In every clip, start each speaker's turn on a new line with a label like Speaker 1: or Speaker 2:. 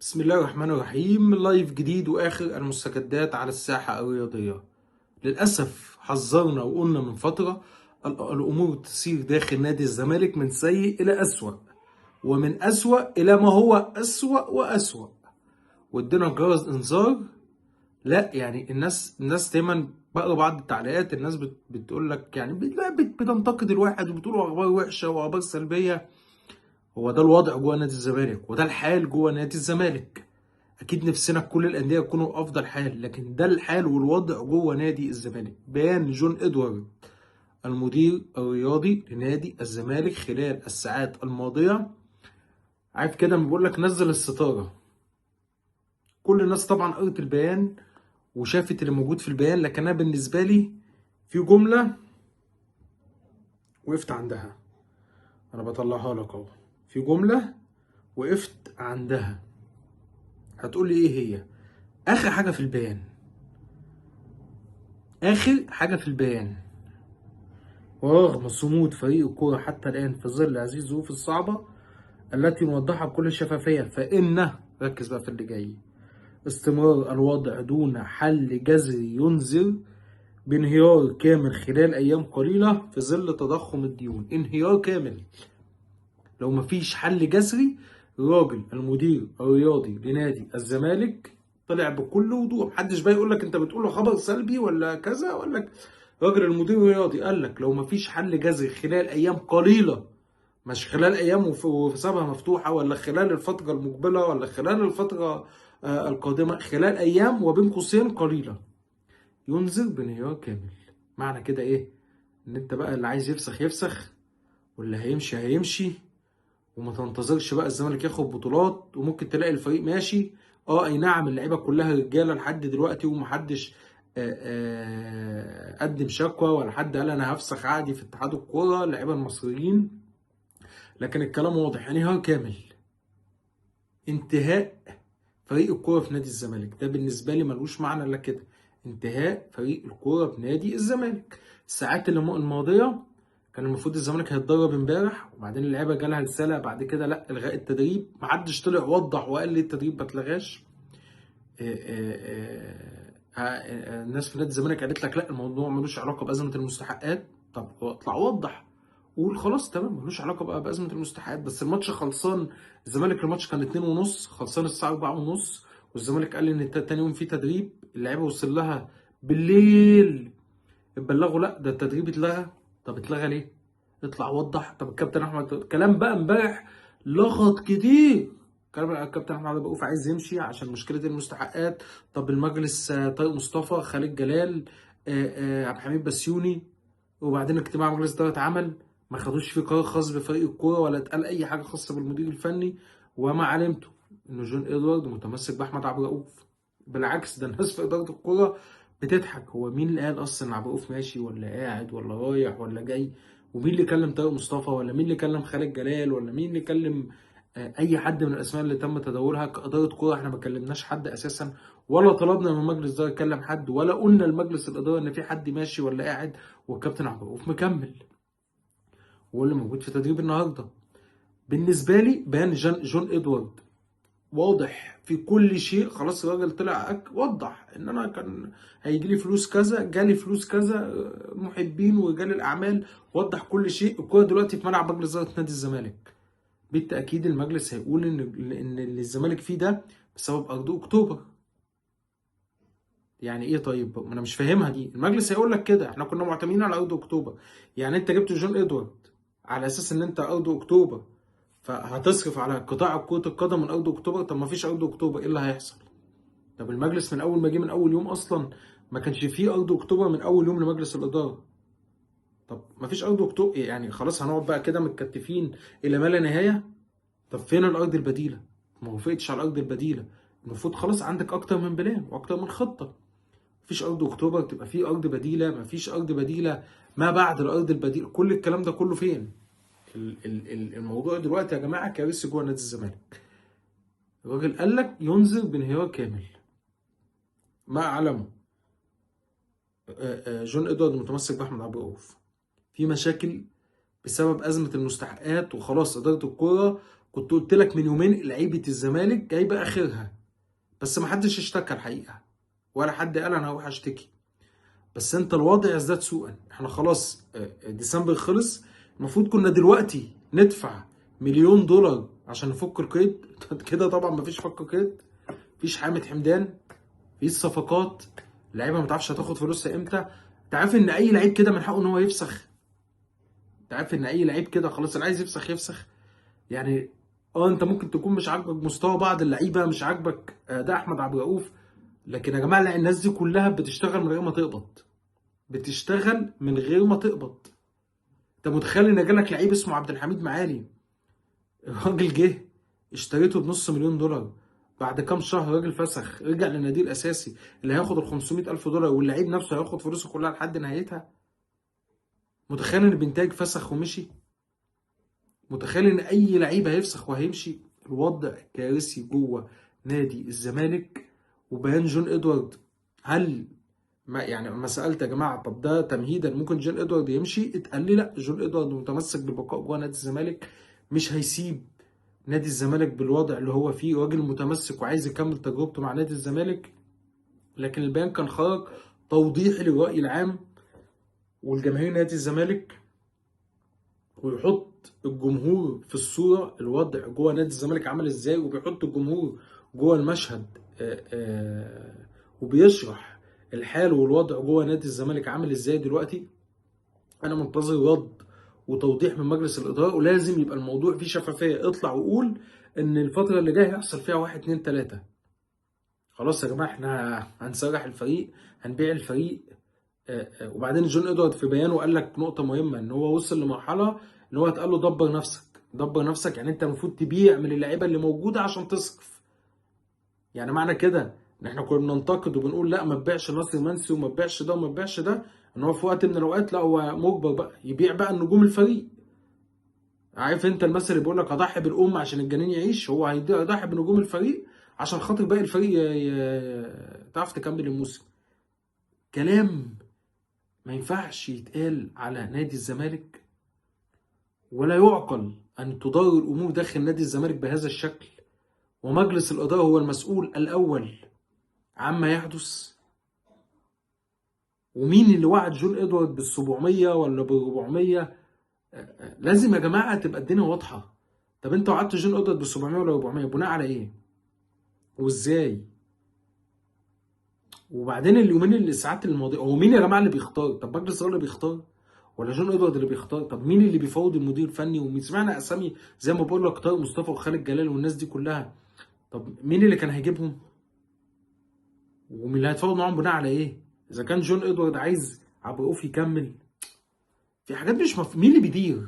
Speaker 1: بسم الله الرحمن الرحيم. لايف جديد واخر المستجدات على الساحه الرياضيه. للاسف حذرنا وقلنا من فتره الامور تسير داخل نادي الزمالك من سيء الى اسوأ، ومن اسوأ الى ما هو اسوأ واسوأ، وادينا جرس انذار. لا يعني الناس دايما بقرا بعض التعليقات، الناس بتقول لك يعني بتنتقد الواحد وبتقول اخبار وحشه واخبار سلبيه. هو ده الوضع جوه نادي الزمالك وده الحال جوه نادي الزمالك. اكيد نفسنا كل الانديه يكونوا في افضل حال، لكن ده الحال والوضع جوه نادي الزمالك. بيان جون ادوارد المدير الرياضي لنادي الزمالك خلال الساعات الماضيه، عارف كده لما بقول لك نزل الستاره. كل الناس طبعا قرت البيان وشافت اللي موجود في البيان، لكن انا بالنسبه لي في جمله وقفت عندها. انا بطلعها لك اهو. في جمله وقفت عندها، هتقول لي ايه هي؟ اخر حاجه في البيان، اخر حاجه في البيان: ورغم صمود فريق الكرة حتى الآن في ظل هذه الظروف الصعبة التي نوضحها بكل شفافية، فإن ركز بقى في اللي جاي: استمرار الوضع دون حل جذري ينذر بانهيار كامل خلال أيام قليلة في ظل تضخم الديون. انهيار كامل لو مفيش حل جذري. الراجل المدير الرياضي لنادي الزمالك طلع بكل وضوح، محدش بقى يقول لك انت بتقول له خبر سلبي ولا كذا ولا لك. راجل المدير الرياضي قال لك لو مفيش حل جذري خلال ايام قليله، مش خلال ايام وحسابها مفتوحه، ولا خلال الفتره المقبله، ولا خلال الفتره القادمه، خلال ايام وبين قوسين قليله، ينذر بانهيار كامل. معنى كده ايه؟ ان انت بقى اللي عايز يفسخ يفسخ، واللي هيمشي هيمشي، وما تنتظرش بقى الزمالك ياخد بطولات وممكن تلاقي الفريق ماشي. اي نعم، اللعيبه كلها رجاله لحد دلوقتي، ومحدش قدم شكوى ولا حد قال انا هفسخ عقدي في اتحاد الكوره، اللعيبه المصريين. لكن الكلام واضح، انهيار كامل، انتهاء فريق الكوره في نادي الزمالك. ده بالنسبه لي ملوش معنى الا كده: انتهاء فريق الكوره في نادي الزمالك. الساعات اللي الماضيه كان المفروض الزمالك هيتدرب امبارح، وبعدين اللعيبه جالها رساله بعد كده لا الغاء التدريب. محدش طلع وضح وقال لي التدريب ما اتلغاش. الناس في نادي الزمالك قالت لك لا الموضوع ملوش علاقه بازمه المستحقات. طب اطلع وضح، قول خلاص تمام ملوش علاقه بقى بازمه المستحقات، بس الماتش خلصان. الزمالك الماتش كان 2 ونص، خلصان الساعه 4 ونص، والزمالك قال لي ان تاني يوم في تدريب. اللعيبه وصل لها بالليل اتبلغوا لا ده التدريب اتلغى. طب اتلغى ليه؟ اطلع وضح. طب الكابتن احمد كلام بقى امبارح لغط كتير. كلام الكابتن احمد عبد الرؤوف عايز يمشي عشان مشكله المستحقات. طب المجلس طارق مصطفى، خالد جلال، عبد الحميد بسيوني، وبعدين اجتماع مجلس اداره اتعمل، ما خدوش فيه قرار خاص بفريق الكوره ولا اتقال اي حاجه خاصه بالمدير الفني. وما علمته ان جون ادوارد متمسك باحمد عبد الرؤوف. بالعكس، ده الناس في اداره الكوره بتضحك. هو مين اللي قال اصلا ان عبد الرؤوف ماشي ولا قاعد ولا رايح ولا جاي؟ ومين اللي كلم طارق مصطفى، ولا مين اللي كلم خالد جلال، ولا مين اللي كلم اي حد من الاسماء اللي تم تداولها كاداره كوره؟ احنا ما كلمناش حد اساسا، ولا طلبنا من مجلس الاداره يكلم حد، ولا قلنا لمجلس الاداره ان في حد ماشي ولا قاعد. والكابتن عبد الرؤوف مكمل، هو اللي موجود في تدريب النهارده. بالنسبه لي بيان جون ادوارد واضح في كل شيء. خلاص الراجل طلع وضح ان انا كان هيجي لي فلوس كذا، جالي فلوس كذا، محبين ورجال الاعمال. وضح كل شيء. الكوره دلوقتي في ملعب مجلس اداره نادي الزمالك. بالتاكيد المجلس هيقول ان اللي الزمالك فيه ده بسبب ارض اكتوبر. يعني ايه؟ طيب ما انا مش فاهمها دي. المجلس هيقول لك كده احنا كنا معتمدين على ارض اكتوبر. يعني انت جبت جون ادوارد على اساس ان انت ارض اكتوبر، فهتصرف على قطاع كرة القدم من ارض اكتوبر. طب ما فيش ارض اكتوبر، ايه اللي هيحصل؟ طب المجلس من اول ما جه من اول يوم اصلا ما كانش فيه ارض اكتوبر من اول يوم لمجلس الاداره. طب ما فيش ارض اكتوبر، يعني خلاص هنقعد بقى كده متكتفين الى ما لا نهايه؟ طب فين الارض البديله؟ ما وافقتش على الارض البديله. المفروض خلاص عندك اكتر من بلان واكتر من خطه. مفيش ارض اكتوبر تبقى في ارض بديله، مفيش ارض بديله ما بعد الارض البديله. كل الكلام ده كله فين؟ الموضوع دلوقتي يا جماعه كارثي جوه نادي الزمالك. الراجل قال لك ينذر بانهيار كامل. ما اعلمه جون ادوارد متمسك باحمد عبد الرؤوف. في مشاكل بسبب ازمه المستحقات، وخلاص اداره الكوره كنت قلت لك من يومين لعيبه الزمالك جايبه اخرها، بس ما حدش اشتكى الحقيقه، ولا حد قال انا هروح اشتكي. بس انت الوضع يزداد سوءا. احنا خلاص ديسمبر خلص، المفروض كنا دلوقتي ندفع مليون دولار عشان نفك القيد. كده طبعا مفيش فك قيد، مفيش حامد حمدان، مفيش صفقات، اللعيبه ما تعرفش هتاخد فلوسها امتى. انت عارف ان اي لعيب كده من حقه ان هو يفسخ؟ انت عارف ان اي لعيب كده خلاص اللي عايز يفسخ يفسخ؟ يعني انت ممكن تكون مش عاجبك مستوى بعض اللعيبه، مش عاجبك ده احمد عبد الرؤوف، لكن يا جماعه لا، الناس دي كلها بتشتغل من غير ما تقبض، بتشتغل من غير ما تقبض. انت متخيل ان جالك لعيب اسمه عبد الحميد معالي، الراجل جه اشتريته بنص مليون دولار، بعد كام شهر راجل فسخ رجع للنادي الاساسي اللي هياخد ال 500,000 دولار، واللعيب نفسه هياخد فلوسه كلها لحد نهايتها. متخيل ان بنتاج فسخ ومشي؟ متخيل ان اي لعيب هيفسخ وهيمشي؟ الوضع كارثي جوه نادي الزمالك. وبيان جون ادوارد، هل ما سالت يا جماعه طب ده تمهيدا ممكن جون ادوارد يمشي؟ اتقال لي لا، جون ادوارد متمسك بالبقاء جوه نادي الزمالك، مش هيسيب نادي الزمالك بالوضع اللي هو فيه، راجل متمسك وعايز يكمل تجربته مع نادي الزمالك. لكن البيان كان خرج توضيحي للرأي العام والجماهير نادي الزمالك، ويحط الجمهور في الصورة، الوضع جوه نادي الزمالك عامل ازاي، وبيحط الجمهور جوه المشهد، وبيشرح الحال والوضع جوه نادي الزمالك عامل ازاي دلوقتي. انا منتظر رد وتوضيح من مجلس الاداره، ولازم يبقى الموضوع فيه شفافيه. اطلع وقول ان الفتره اللي جايه هيحصل فيها 1 2 3. خلاص يا جماعه احنا هنسرح الفريق، هنبيع الفريق. وبعدين جون ادوارد في بيانه قال لك نقطه مهمه، ان هو وصل لمرحله ان هو اتقال له دبر نفسك. دبر نفسك يعني انت المفروض تبيع من اللعيبه اللي موجوده عشان تصرف. يعني معنى كده ان احنا كنا بننتقد وبنقول لا ما تبيعش ناصر منسي وما تبيعش ده وما تبيعش ده، ان هو في وقت من الاوقات لا هو مجبر بقى يبيع بقى النجوم الفريق. عارف انت المثل اللي بيقول لك اضحي بالام عشان الجنين يعيش؟ هو هيضحي بنجوم الفريق عشان خاطر باقي الفريق تعرف تكمل الموسم. كلام ما ينفعش يتقال على نادي الزمالك، ولا يعقل ان تدار الامور داخل نادي الزمالك بهذا الشكل، ومجلس الاداره هو المسؤول الاول عما يحدث. ومين اللي وعد جون ادوارد بال 700 ولا بال 400؟ لازم يا جماعه تبقى الدنيا واضحه. طب انت وعدت جون ادوارد بال 700 ولا 400 بناء على ايه؟ وازاي؟ وبعدين اليومين الساعات الماضيه، هو مين يا جماعه اللي بيختار؟ طب مجلس الاداره اللي بيختار ولا جون ادوارد اللي بيختار؟ طب مين اللي بيفاوض المدير الفني؟ ومين سمعنا اسامي زي ما بقول لك طارق مصطفى وخالد جلال والناس دي كلها؟ طب مين اللي كان هيجيبهم؟ ومين اللي هيتفاوض معاهم بناء على ايه؟ اذا كان جون ادوارد عايز عبد الرؤوف يكمل، في حاجات مش مين اللي بيدير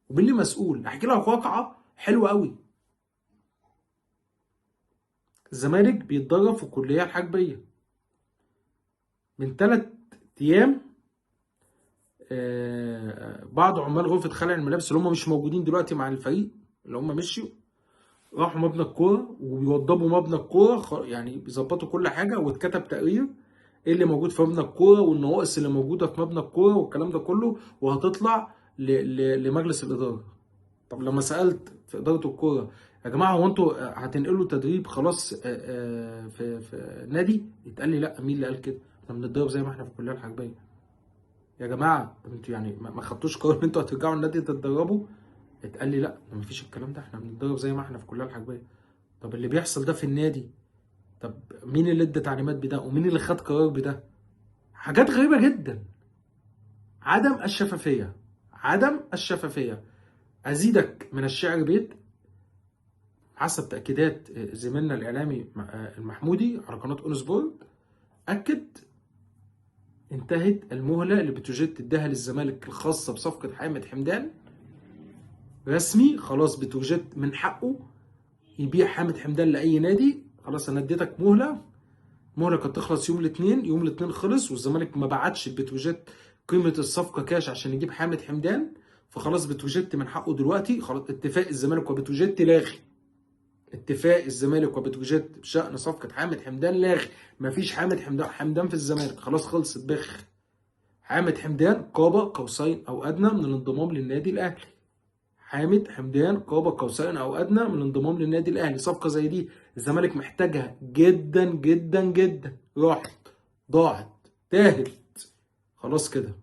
Speaker 1: ومين اللي مسؤول؟ احكي لك واقعه حلوه قوي. الزمالك بيتدرب في الكليه الحربيه من 3 ايام. بعض عمال غرفه خلع الملابس اللي هم مش موجودين دلوقتي مع الفريق، اللي هم مشيوا، راحوا مبنى الكوره وبيوضبوا مبنى الكوره، يعني بيظبطوا كل حاجه، واتكتب تقرير ايه اللي موجود في مبنى الكوره والنواقص اللي موجوده في مبنى الكوره والكلام ده كله، وهتطلع لمجلس الاداره. طب لما سالت في اداره الكوره يا جماعه هو انتوا هتنقلوا تدريب خلاص في نادي؟ يتقال لي لا. مين اللي قال كده؟ احنا بنتدرب زي ما احنا في الكليه الحربيه. يا جماعه انتوا يعني ما خدتوش قرار ان انتوا هترجعوا النادي تتدربوا؟ اتقال لي لا ما فيش الكلام ده، احنا بنتدرب زي ما احنا في الكليه الحربيه. طب اللي بيحصل ده في النادي، طب مين اللي ادى تعليمات بده ومين اللي خد قرار بده؟ حاجات غريبه جدا. عدم الشفافيه، عدم الشفافيه. ازيدك من الشعر بيت، حسب تاكيدات زميلنا الاعلامي المحمودي على قناه اون سبورت، اكد انتهت المهله اللي بتروجيت اداها للزمالك الخاصه بصفقه حامد حمدان. رسمي خلاص، بتروجيت من حقه يبيع حامد حمدان لاي نادي. خلاص انا اديتك مهله كانت تخلص يوم الاثنين، يوم الاثنين خلص والزمالك ما بعتش بتروجيت قيمه الصفقه كاش عشان يجيب حامد حمدان. فخلاص بتروجيت من حقه دلوقتي، خلاص اتفاق الزمالك وبتروجيت لاغي. اتفاق الزمالك وبتروجيت بشأن صفقة حامد حمدان لاغي. مفيش حامد حمدان في الزمالك، خلاص خلصت بخ. حامد حمدان قاب قوسين أو أدنى من الانضمام للنادي الأهلي. حامد حمدان قاب قوسين او ادنى من انضمام للنادي الاهلي. صفقه زي دي الزمالك محتاجها جدا جدا جدا، راحت، ضاعت، تاهت، خلاص كده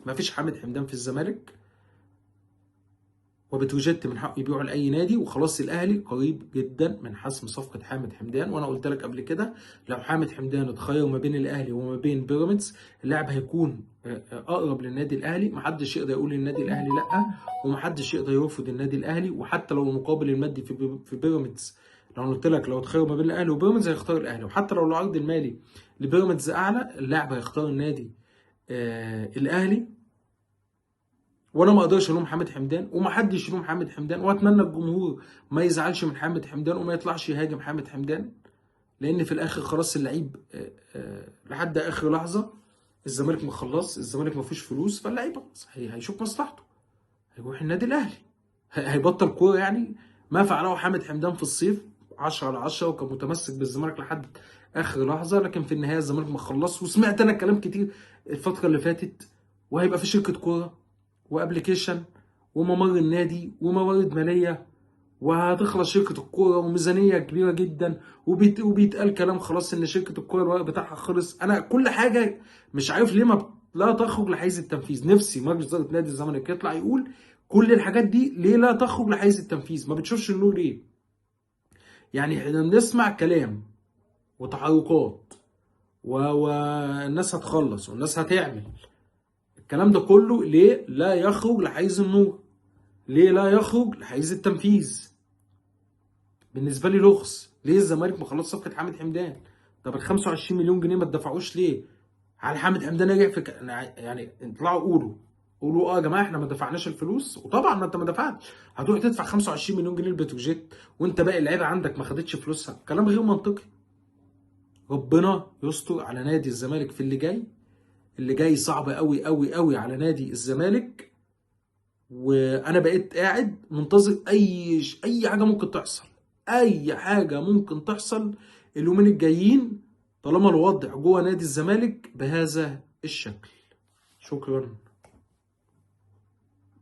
Speaker 1: مفيش حامد حمدان في الزمالك، وبتروجيت من حقه يبيعه لاي نادي، وخلاص الاهلي قريب جدا من حسم صفقه حامد حمدان. وانا قلت لك قبل كده لو حامد حمدان اتخير ما بين الاهلي وما بين بيراميدز اللاعب هيكون اقرب للنادي الاهلي، محدش يقدر يقول للنادي الاهلي لا، ومحدش يقدر يرفض النادي الاهلي. وحتى لو المقابل المادي في بيراميدز، لو قلت لك لو اتخير ما بين الاهلي وبيراميدز هيختار الاهلي، وحتى لو العرض المالي لبيراميدز اعلى اللاعب هيختار النادي الاهلي. وانا ما اقدرش الوم حامد حمدان ومحدش يلوم حامد حمدان، واتمنى الجمهور ما يزعلش من حامد حمدان وما يطلعش يهاجم حامد حمدان، لان في الاخر خلاص اللعيب لحد اخر لحظه الزمالك مخلص، الزمالك ما فيهوش فلوس، فاللعيب هيشوف مصلحته، هيروح النادي الاهلي، هيبطل كوره يعني. ما فعله حامد حمدان في الصيف 10/10 وكان متمسك بالزمالك لحد اخر لحظه، لكن في النهايه الزمالك ما خلص. وسمعت انا كلام كتير الفتره اللي فاتت، وهيبقى في شركه كوره وابلكيشن وممر النادي وموارد ماليه، وهتخلص شركه الكوره وميزانيه كبيره جدا، وبيتقال كلام خلاص ان شركه الكوره الورق بتاعها خلص. انا كل حاجه مش عارف ليه ما لا تخرج لحيز التنفيذ. نفسي مجلس اداره نادي الزمالك يطلع يقول كل الحاجات دي ليه لا تخرج لحيز التنفيذ، ما بتشوفش النور ليه؟ يعني احنا بنسمع كلام وتحركات والناس هتخلص والناس هتعمل، الكلام ده كله ليه لا يخرج لحيز النور؟ ليه لا يخرج لحيز التنفيذ؟ بالنسبه لي لغز. ليه الزمالك ما خلصش صفقه حامد حمدان؟ طب ال 25 مليون جنيه ما اتدفعوش ليه؟ هل حامد حمدان رجع في يعني اطلعوا قولوا يا جماعه احنا ما دفعناش الفلوس. وطبعا ما انت ما دفعتش، هتروح تدفع 25 مليون جنيه لبتروجيت وانت باقي اللعيبه عندك ما خدتش فلوسها؟ كلام غير منطقي. ربنا يستر على نادي الزمالك في اللي جاي. اللي جاي صعب قوي قوي قوي على نادي الزمالك، وانا بقيت قاعد منتظر اي حاجه ممكن تحصل، اي حاجه ممكن تحصل اليومين الجايين طالما الوضع جوه نادي الزمالك بهذا الشكل. شكرا.